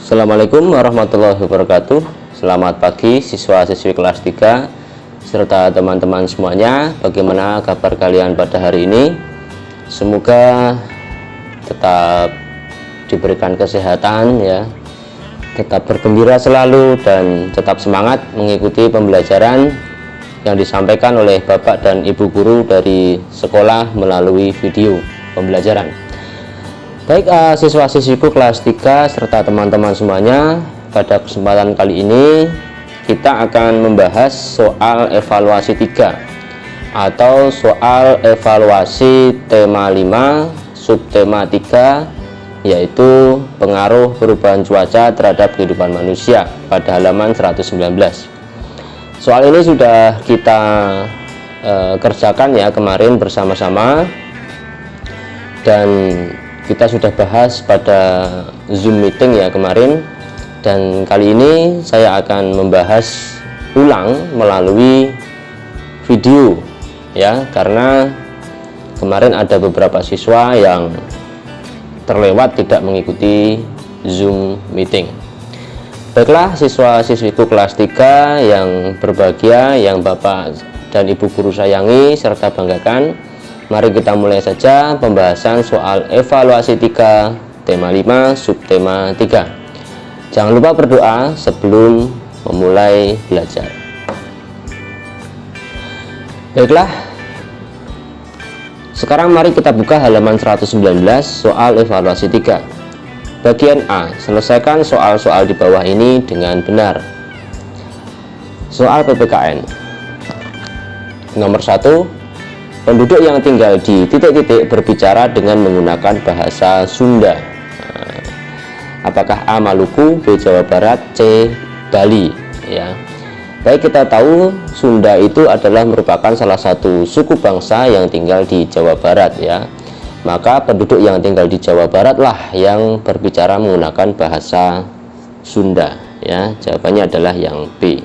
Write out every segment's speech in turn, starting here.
Assalamualaikum warahmatullahi wabarakatuh. Selamat pagi siswa-siswi kelas 3 serta teman-teman semuanya. Bagaimana kabar kalian pada hari ini? Semoga tetap diberikan kesehatan ya, tetap bergembira selalu dan tetap semangat mengikuti pembelajaran yang disampaikan oleh Bapak dan Ibu guru dari sekolah melalui video pembelajaran. Baik, siswa-siswiku kelas 3 serta teman-teman semuanya, pada kesempatan kali ini kita akan membahas soal evaluasi 3 atau soal evaluasi tema 5 subtema 3, yaitu pengaruh perubahan cuaca terhadap kehidupan manusia, pada halaman 119. Soal ini sudah kita kerjakan ya kemarin bersama-sama, dan kita sudah bahas pada Zoom meeting ya kemarin, dan kali ini saya akan membahas ulang melalui video ya, karena kemarin ada beberapa siswa yang terlewat tidak mengikuti Zoom meeting. Baiklah siswa-siswiku kelas 3 yang berbahagia, yang Bapak dan Ibu guru sayangi serta banggakan, mari kita mulai saja pembahasan soal evaluasi 3 tema 5 subtema 3. Jangan lupa berdoa sebelum memulai belajar. Baiklah, sekarang mari kita buka halaman 119 soal evaluasi 3. Bagian A, selesaikan soal-soal di bawah ini dengan benar. Soal PPKN. Nomor 1, penduduk yang tinggal di titik-titik berbicara dengan menggunakan bahasa Sunda. Apakah A. Maluku, B. Jawa Barat, C. Bali ya. Baik, kita tahu Sunda itu adalah merupakan salah satu suku bangsa yang tinggal di Jawa Barat ya. Maka penduduk yang tinggal di Jawa Barat lah yang berbicara menggunakan bahasa Sunda ya. Jawabannya adalah yang B.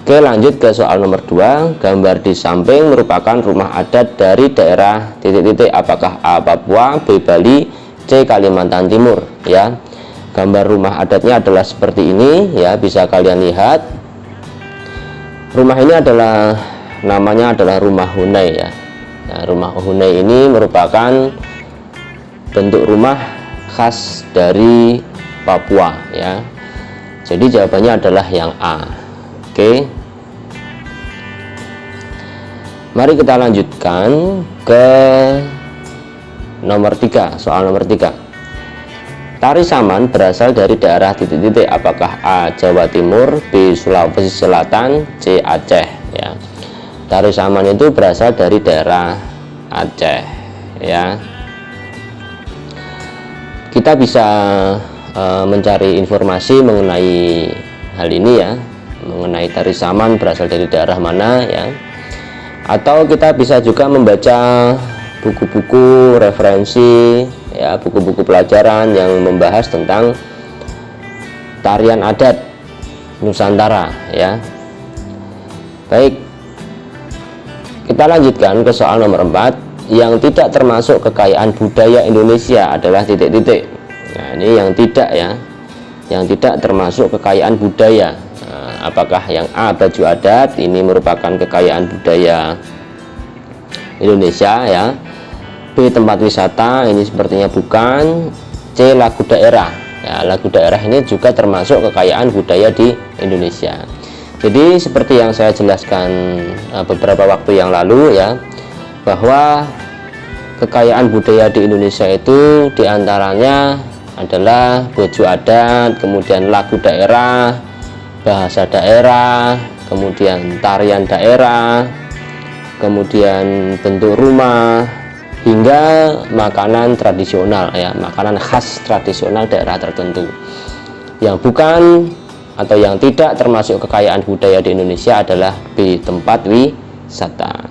Oke, lanjut ke soal nomor 2. Gambar di samping merupakan rumah adat dari daerah titik-titik. Apakah A. Papua, B. Bali, C. Kalimantan Timur ya. Gambar rumah adatnya adalah seperti ini ya, bisa kalian lihat. Rumah ini adalah namanya adalah rumah Hunai ya. Nah, rumah Hunai ini merupakan bentuk rumah khas dari Papua ya. Jadi jawabannya adalah yang A. Oke, mari kita lanjutkan ke nomor 3, soal nomor 3. Tari Saman berasal dari daerah titik-titik. Apakah A. Jawa Timur, B. Sulawesi Selatan, C. Aceh ya. Tari Saman itu berasal dari daerah Aceh ya. Kita bisa mencari informasi mengenai hal ini ya, mengenai Tari Saman berasal dari daerah mana ya, atau kita bisa juga membaca buku-buku referensi ya, buku-buku pelajaran yang membahas tentang tarian adat Nusantara ya. Baik, kita lanjutkan ke soal nomor 4. Yang tidak termasuk kekayaan budaya Indonesia adalah titik-titik. Nah, ini yang tidak ya, yang tidak termasuk kekayaan budaya. Apakah yang A. baju adat, ini merupakan kekayaan budaya Indonesia ya. B. tempat wisata, ini sepertinya bukan. C. lagu daerah ya, lagu daerah ini juga termasuk kekayaan budaya di Indonesia. Jadi seperti yang saya jelaskan beberapa waktu yang lalu ya, bahwa kekayaan budaya di Indonesia itu diantaranya adalah baju adat, kemudian lagu daerah, bahasa daerah, kemudian tarian daerah, kemudian bentuk rumah, hingga makanan tradisional ya, makanan khas tradisional daerah tertentu. Yang bukan atau yang tidak termasuk kekayaan budaya di Indonesia adalah B. tempat wisata.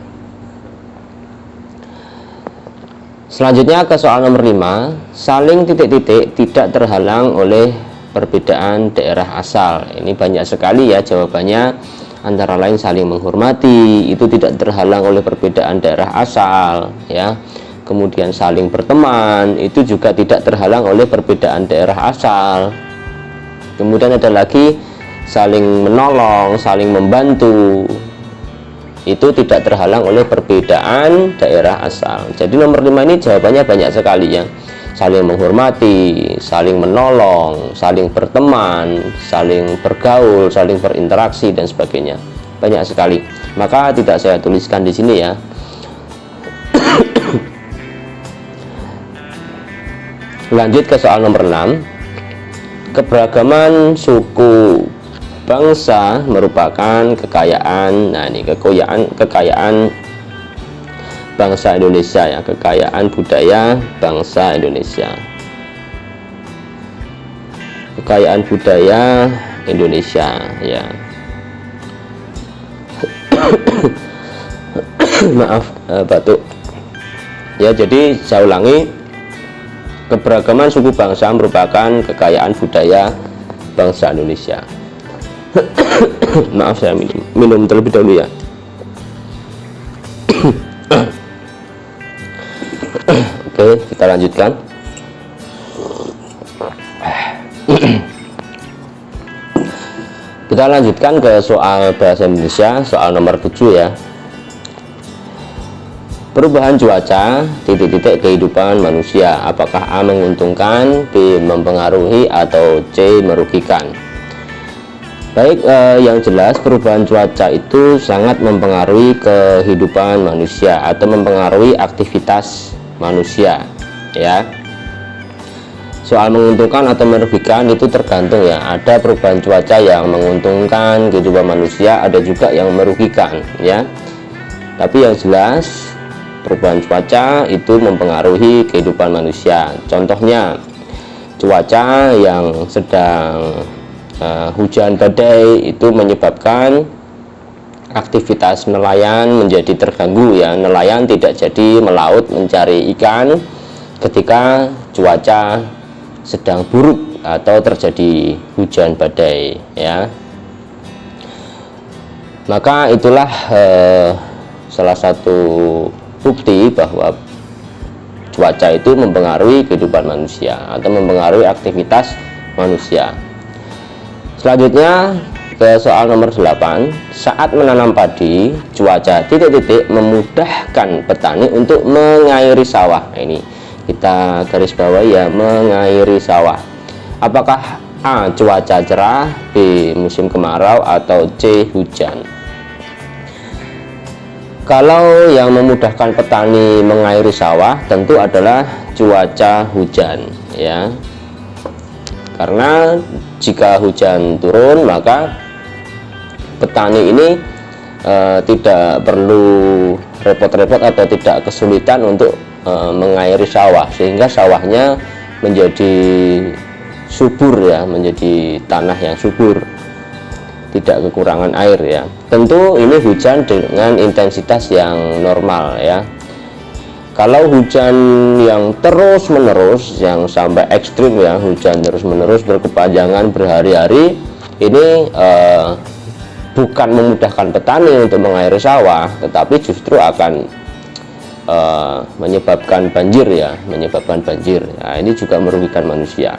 Selanjutnya ke soal nomor 5. Saling titik-titik tidak terhalang oleh perbedaan daerah asal. Ini banyak sekali ya jawabannya, antara lain saling menghormati, itu tidak terhalang oleh perbedaan daerah asal ya. kemudian saling berteman, itu juga tidak terhalang oleh perbedaan daerah asal. Kemudian ada lagi saling menolong, saling membantu, itu tidak terhalang oleh perbedaan daerah asal. Jadi nomor 5 ini jawabannya banyak sekali ya. Saling menghormati, saling menolong, saling berteman, saling bergaul, saling berinteraksi dan sebagainya. Banyak sekali. Maka tidak saya tuliskan di sini ya. Lanjut ke soal nomor 6. Keberagaman suku bangsa merupakan kekayaan. Nah, ini kekayaan bangsa Indonesia ya, kekayaan budaya bangsa Indonesia. Kekayaan budaya Indonesia ya. Maaf, batuk. Ya, jadi saya ulangi. Keberagaman suku bangsa merupakan kekayaan budaya bangsa Indonesia. Maaf, saya minum terlebih dahulu ya. Oke, kita lanjutkan. Kita lanjutkan ke soal bahasa Indonesia, soal nomor 7 ya. Perubahan cuaca, titik-titik kehidupan manusia. Apakah A menguntungkan, B mempengaruhi, atau C merugikan? Baik, yang jelas perubahan cuaca itu sangat mempengaruhi kehidupan manusia atau mempengaruhi aktivitas manusia ya. Soal menguntungkan atau merugikan itu tergantung ya. Ada perubahan cuaca yang menguntungkan kehidupan manusia, ada juga yang merugikan ya. Tapi yang jelas perubahan cuaca itu mempengaruhi kehidupan manusia. Contohnya cuaca yang sedang hujan badai itu menyebabkan aktivitas nelayan menjadi terganggu ya. Nelayan tidak jadi melaut mencari ikan ketika cuaca sedang buruk atau terjadi hujan badai ya. Maka itulah salah satu bukti bahwa cuaca itu mempengaruhi kehidupan manusia atau mempengaruhi aktivitas manusia. Selanjutnya ke soal nomor 8. Saat menanam padi, cuaca titik-titik memudahkan petani untuk mengairi sawah. Nah, ini kita garis bawahi ya, mengairi sawah. Apakah A cuaca cerah, B musim kemarau, atau C hujan? Kalau yang memudahkan petani mengairi sawah tentu adalah cuaca hujan ya. Karena jika hujan turun maka petani ini tidak perlu repot-repot atau tidak kesulitan untuk mengairi sawah, sehingga sawahnya menjadi subur ya, menjadi tanah yang subur, tidak kekurangan air ya. Tentu ini hujan dengan intensitas yang normal ya. Kalau hujan yang terus menerus, yang sampai ekstrim ya, hujan terus menerus berkepanjangan berhari-hari, ini bukan memudahkan petani untuk mengairi sawah, tetapi justru akan menyebabkan banjir ya, menyebabkan banjir. Nah, ini juga merugikan manusia.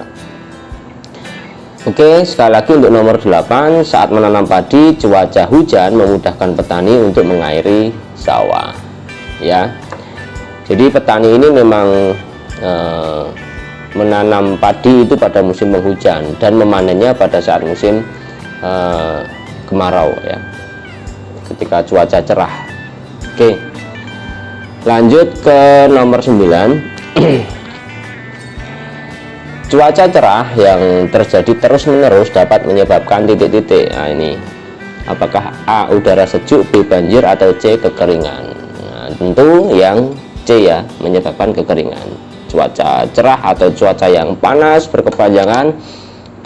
Oke, sekali lagi untuk nomor 8, saat menanam padi, cuaca hujan memudahkan petani untuk mengairi sawah ya. Jadi petani ini memang menanam padi itu pada musim penghujan dan memanennya pada saat musim kemarau ya, ketika cuaca cerah. Oke, lanjut ke nomor 9. Cuaca cerah yang terjadi terus-menerus dapat menyebabkan titik-titik. Nah, ini apakah A udara sejuk, B banjir, atau C kekeringan? Nah, tentu yang C ya, menyebabkan kekeringan. Cuaca cerah atau cuaca yang panas berkepanjangan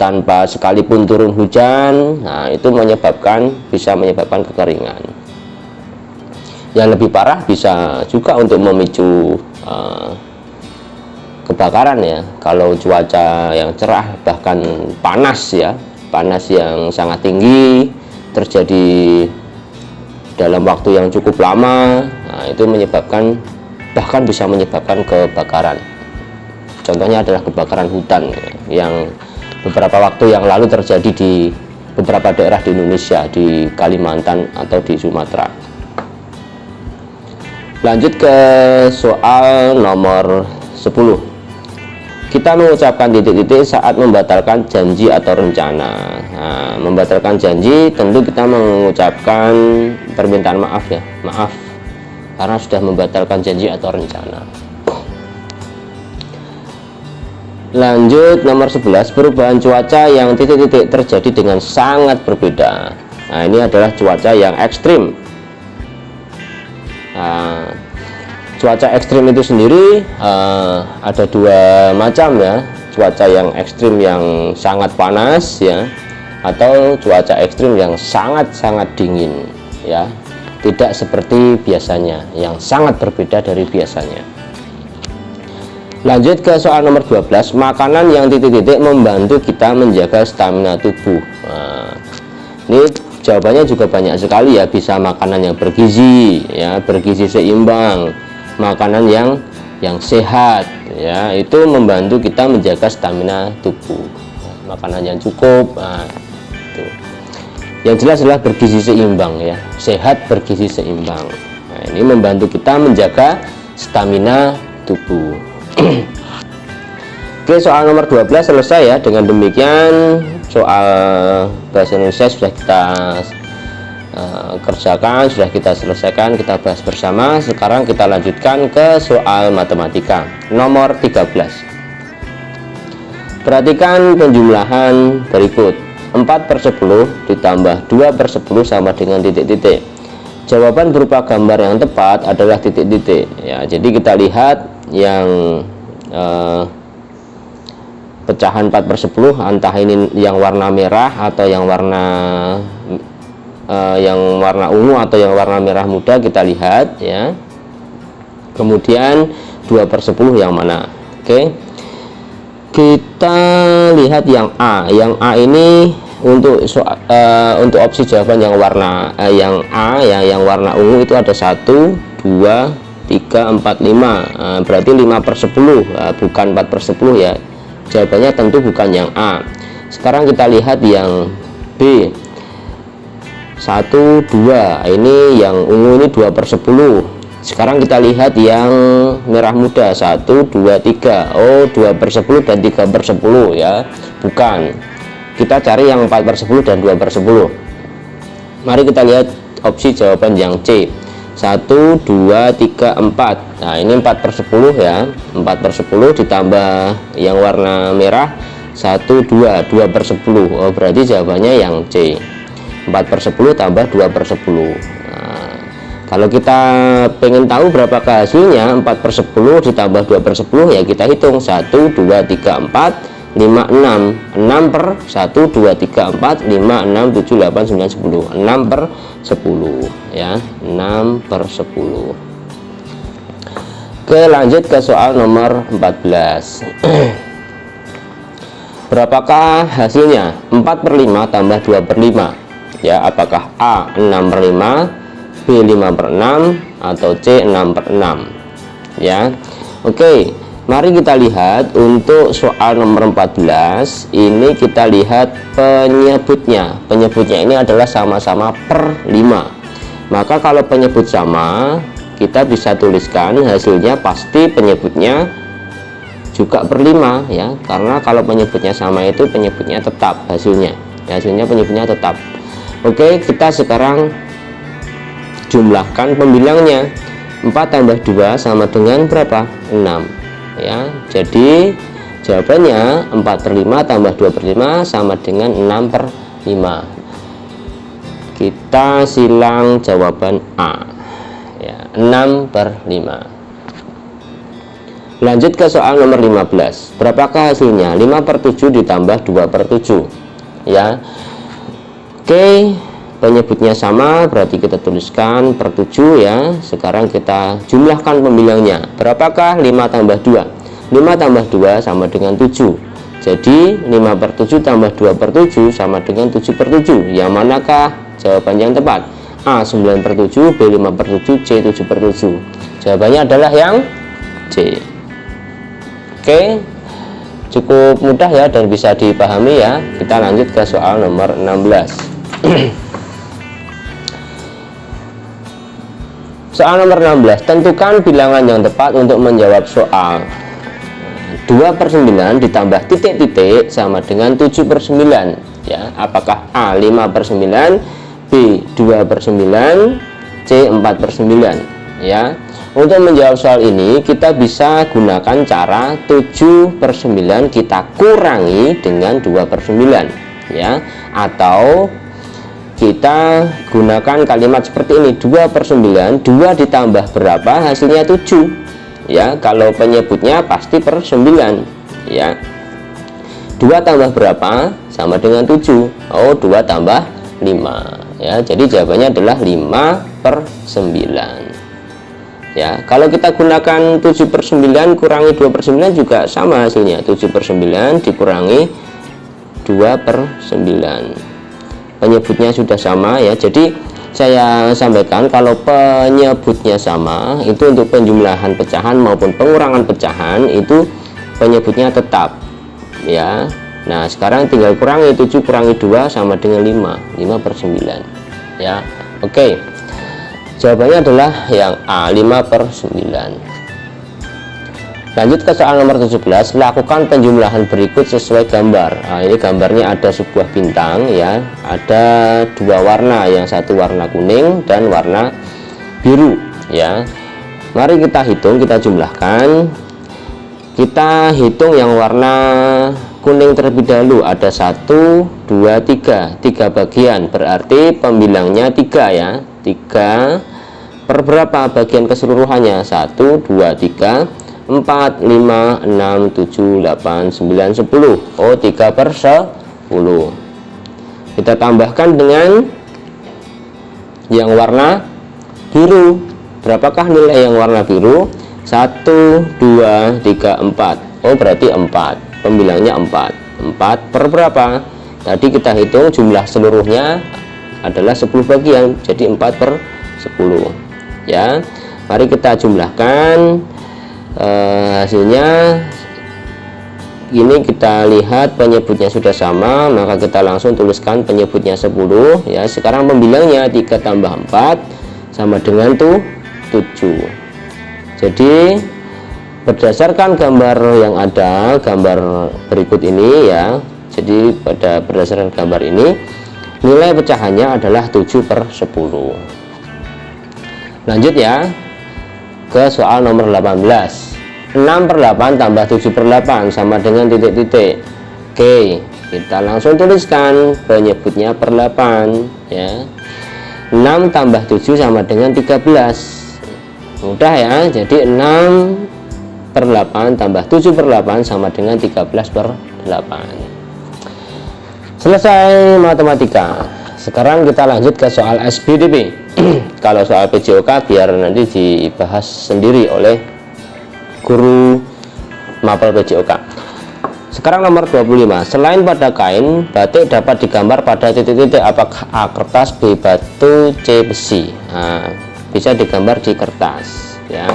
tanpa sekalipun turun hujan, nah itu bisa menyebabkan kekeringan. Yang lebih parah bisa juga untuk memicu kebakaran ya. Kalau cuaca yang cerah bahkan panas ya, panas yang sangat tinggi terjadi dalam waktu yang cukup lama, nah itu menyebabkan bahkan bisa menyebabkan kebakaran. Contohnya adalah kebakaran hutan yang beberapa waktu yang lalu terjadi di beberapa daerah di Indonesia, di Kalimantan atau di Sumatera. Lanjut ke soal nomor 10. Kita mengucapkan titik-titik saat membatalkan janji atau rencana. Nah, membatalkan janji tentu kita mengucapkan permintaan maaf ya, maaf karena sudah membatalkan janji atau rencana. Lanjut nomor 11, perubahan cuaca yang titik-titik terjadi dengan sangat berbeda. Nah, ini adalah cuaca yang ekstrim. Nah, cuaca ekstrim itu sendiri ada dua macam ya, cuaca yang ekstrim yang sangat panas ya, atau cuaca ekstrim yang sangat-sangat dingin ya, tidak seperti biasanya, yang sangat berbeda dari biasanya. Lanjut ke soal nomor 12, makanan yang titik-titik membantu kita menjaga stamina tubuh. Nah, ini jawabannya juga banyak sekali ya, bisa makanan yang bergizi ya, bergizi seimbang, makanan yang sehat ya, itu membantu kita menjaga stamina tubuh. Makanan yang cukup, nah, itu. Yang jelas adalah bergizi seimbang ya, sehat bergizi seimbang. Nah, ini membantu kita menjaga stamina tubuh. Oke, soal nomor 12 selesai ya. Dengan demikian soal bahasa Indonesia sudah kita kerjakan, sudah kita selesaikan, kita bahas bersama. Sekarang kita lanjutkan ke soal matematika nomor 13. Perhatikan penjumlahan berikut. 4/10 ditambah 2/10 sama dengan titik-titik. Jawaban berupa gambar yang tepat adalah titik-titik ya. Jadi kita lihat yang pecahan 4/10, entah ini yang warna merah atau yang warna ungu atau yang warna merah muda, kita lihat ya. Kemudian 2/10 yang mana? Oke, kita lihat yang A. Yang A ini untuk opsi jawaban yang warna yang A ya, yang warna ungu itu ada 1, 2, 3, 4, 5. Berarti 5/10, bukan 4/10 ya. Jawabannya tentu bukan yang A. Sekarang kita lihat yang B. 1, 2, ini yang ungu ini 2/10. Sekarang kita lihat yang merah muda 1, 2, 3. Oh, 2/10 dan 3/10 ya, bukan. Kita cari yang 4/10 dan 2/10. Mari kita lihat opsi jawaban yang C. 1, 2, 3, 4. Nah, ini 4/10 ya, 4/10 ditambah yang warna merah 1, 2, 2/10. Oh, berarti jawabannya yang C. 4/10 tambah 2/10. Nah, kalau kita pengen tahu berapakah hasilnya 4/10 ditambah 2/10 ya, kita hitung 1, 2, 3, 4, 5, 6. 6/1, 2, 3, 4, 5, 6, 7, 8, 9, 10. 6/10 ya, 6/10. Oke, lanjut ke soal nomor 14. Berapakah hasilnya 4/5 tambah 2/5 ya? Apakah A 6/5, B 5/6, atau C 6/6 ya? Oke, mari kita lihat untuk soal nomor 14 ini, kita lihat penyebutnya. Penyebutnya ini adalah sama-sama per 5. Maka kalau penyebut sama, kita bisa tuliskan hasilnya pasti penyebutnya juga per 5 ya, karena kalau penyebutnya sama itu penyebutnya tetap hasilnya. Hasilnya penyebutnya tetap. Oke, kita sekarang jumlahkan pembilangnya. 4 tambah 2 sama dengan berapa? 6 ya. Jadi jawabannya 4/5 tambah 2/5 sama dengan 6/5. Kita silang jawaban A ya, 6/5. Lanjut ke soal nomor 15. Berapakah hasilnya? 5/7 ditambah 2/7 ya. Oke, penyebutnya sama, berarti kita tuliskan per 7 ya. Sekarang kita jumlahkan pembilangnya. Berapakah 5 tambah 2? 5 tambah 2 sama dengan 7. Jadi 5/7 tambah 2/7 sama dengan 7/7. Yang manakah jawaban yang tepat? A 9/7, B 5/7, C 7/7. Jawabannya adalah yang C. Oke, cukup mudah ya dan bisa dipahami ya. Kita lanjut ke soal nomor 16. Soal nomor 16, tentukan bilangan yang tepat untuk menjawab soal 2/9 ditambah titik-titik sama dengan 7/9 ya. Apakah A 5/9, B 2/9, C 4/9 ya. Untuk menjawab soal ini kita bisa gunakan cara 7/9 kita kurangi dengan 2/9 ya, atau kita gunakan kalimat seperti ini, 2/9, 2 ditambah berapa hasilnya 7 ya. Kalau penyebutnya pasti per 9 ya. 2 tambah berapa sama dengan 7. Oh, 2 tambah 5 ya. Jadi jawabannya adalah 5/9 ya. Kalau kita gunakan 7/9 kurangi 2/9 juga sama hasilnya, 7/9 dikurangi 2/9. Penyebutnya sudah sama ya. Jadi saya sampaikan kalau penyebutnya sama itu untuk penjumlahan pecahan maupun pengurangan pecahan itu penyebutnya tetap ya. Nah sekarang tinggal kurangi 7 kurangi 2 sama dengan 5/9 ya. Oke, jawabannya adalah yang A 5/9. Lanjut ke soal nomor 17, lakukan penjumlahan berikut sesuai gambar. Nah, ini gambarnya ada sebuah bintang ya, ada dua warna, yang satu warna kuning dan warna biru ya. Mari kita hitung, kita jumlahkan. Kita hitung yang warna kuning terlebih dahulu. Ada 1, 2, 3 bagian, berarti pembilangnya 3 ya. 3 per berapa bagian keseluruhannya? 1, 2, 3, 4, 5, 6, 7, 8, 9, 10. Oh, 3/10. Kita tambahkan dengan yang warna biru. Berapakah nilai yang warna biru? 1, 2, 3, 4. Oh, berarti 4. Pembilangnya 4. 4 per berapa? Tadi kita hitung jumlah seluruhnya adalah 10 bagian, jadi 4/10 ya. Mari kita jumlahkan. Hasilnya ini kita lihat penyebutnya sudah sama, maka kita langsung tuliskan penyebutnya 10 ya. Sekarang pembilangnya 3 tambah 4 sama dengan 7. Jadi berdasarkan gambar yang ada, gambar berikut ini ya, jadi berdasarkan gambar ini nilai pecahannya adalah 7/10. Lanjut ya ke soal nomor 18. 6/8 tambah 7/8 sama dengan titik-titik. Oke, kita langsung tuliskan penyebutnya per 8 ya. 6 tambah 7 sama dengan 13. Mudah ya, jadi 6/8 tambah 7/8 sama dengan 13/8. Selesai matematika. Sekarang kita lanjut ke soal SBDP. Kalau soal PJOK biar nanti dibahas sendiri oleh guru mapel PJOK. Sekarang nomor 25. Selain pada kain, batik dapat digambar pada titik-titik. Apakah A kertas, B batu, C besi? Nah, bisa digambar di kertas ya.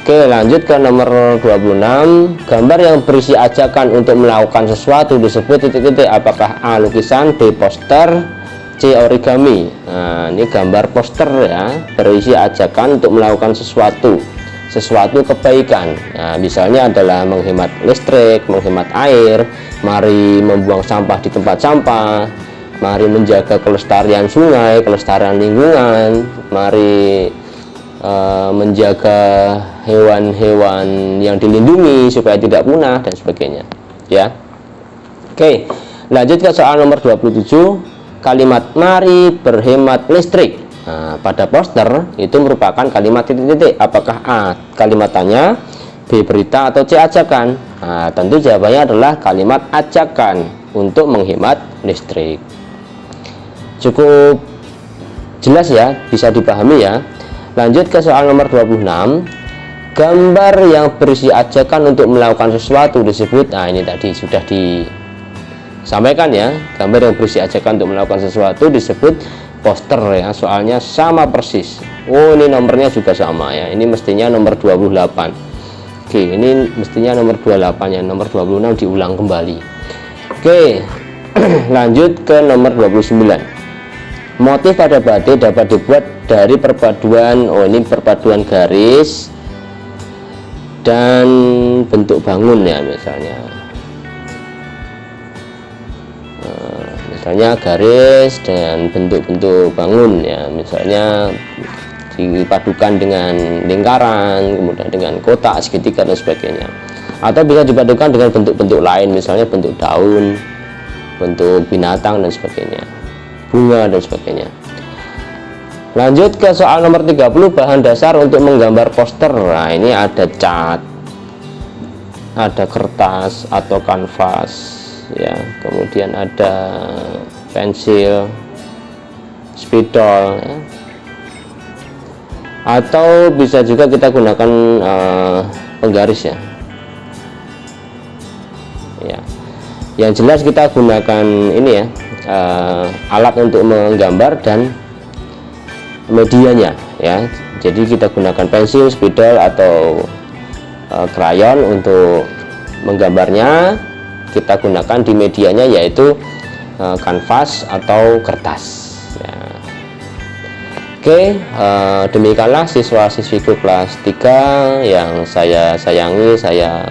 Oke, lanjut ke nomor 26. Gambar yang berisi ajakan untuk melakukan sesuatu disebut titik-titik. Apakah A lukisan, B poster, C origami? Nah, ini gambar poster ya, berisi ajakan untuk melakukan sesuatu kebaikan. Nah, misalnya adalah menghemat listrik, menghemat air, mari membuang sampah di tempat sampah, mari menjaga kelestarian sungai, kelestarian lingkungan, mari menjaga hewan-hewan yang dilindungi supaya tidak punah dan sebagainya ya. Oke, lanjut ke soal nomor 27. Kalimat mari berhemat listrik. Nah, pada poster itu merupakan kalimat titik-titik. Apakah A kalimat tanya, B berita, atau C ajakan? Nah, tentu jawabannya adalah kalimat ajakan untuk menghemat listrik. Cukup jelas ya, bisa dipahami ya. Lanjut ke soal nomor 26. Gambar yang berisi ajakan untuk melakukan sesuatu disebut, nah ini tadi sudah disampaikan ya, gambar yang berisi ajakan untuk melakukan sesuatu disebut poster ya, soalnya sama persis. Oh, ini nomornya juga sama ya, ini mestinya nomor 28. Oke, ini mestinya nomor 28 ya, nomor 26 diulang kembali. Oke, lanjut ke nomor 29. Motif pada batik dapat dibuat dari perpaduan, oh ini perpaduan garis dan bentuk bangun ya, misalnya garis dan bentuk-bentuk bangun ya, misalnya dipadukan dengan lingkaran, kemudian dengan kotak, segitiga dan sebagainya, atau bisa dipadukan dengan bentuk-bentuk lain, misalnya bentuk daun, bentuk binatang dan sebagainya, bunga dan sebagainya. Lanjut ke soal nomor 30, bahan dasar untuk menggambar poster. Nah, ini ada cat, ada kertas atau kanvas ya, kemudian ada pensil, spidol ya. Atau bisa juga kita gunakan penggaris ya. Ya, yang jelas kita gunakan ini ya, alat untuk menggambar dan medianya ya. Jadi kita gunakan pensil, spidol atau krayon untuk menggambarnya. Kita gunakan di medianya yaitu kanvas atau kertas ya. Oke, demikianlah siswa-siswiku kelas 3 yang saya sayangi, saya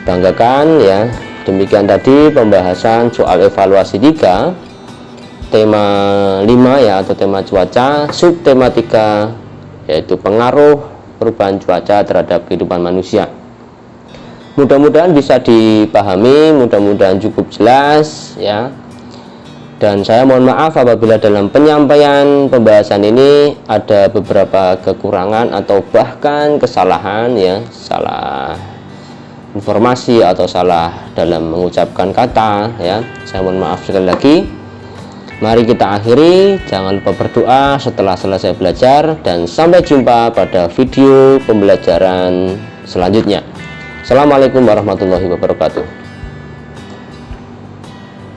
banggakan ya. Demikian tadi pembahasan soal evaluasi 3, tema 5 ya, atau tema cuaca, subtema 3 yaitu pengaruh perubahan cuaca terhadap kehidupan manusia. Mudah-mudahan bisa dipahami, mudah-mudahan cukup jelas ya. Dan saya mohon maaf apabila dalam penyampaian pembahasan ini ada beberapa kekurangan atau bahkan kesalahan ya, salah informasi atau salah dalam mengucapkan kata ya. Saya mohon maaf sekali lagi. Mari kita akhiri, jangan lupa berdoa setelah selesai belajar, dan sampai jumpa pada video pembelajaran selanjutnya. Assalamualaikum warahmatullahi wabarakatuh.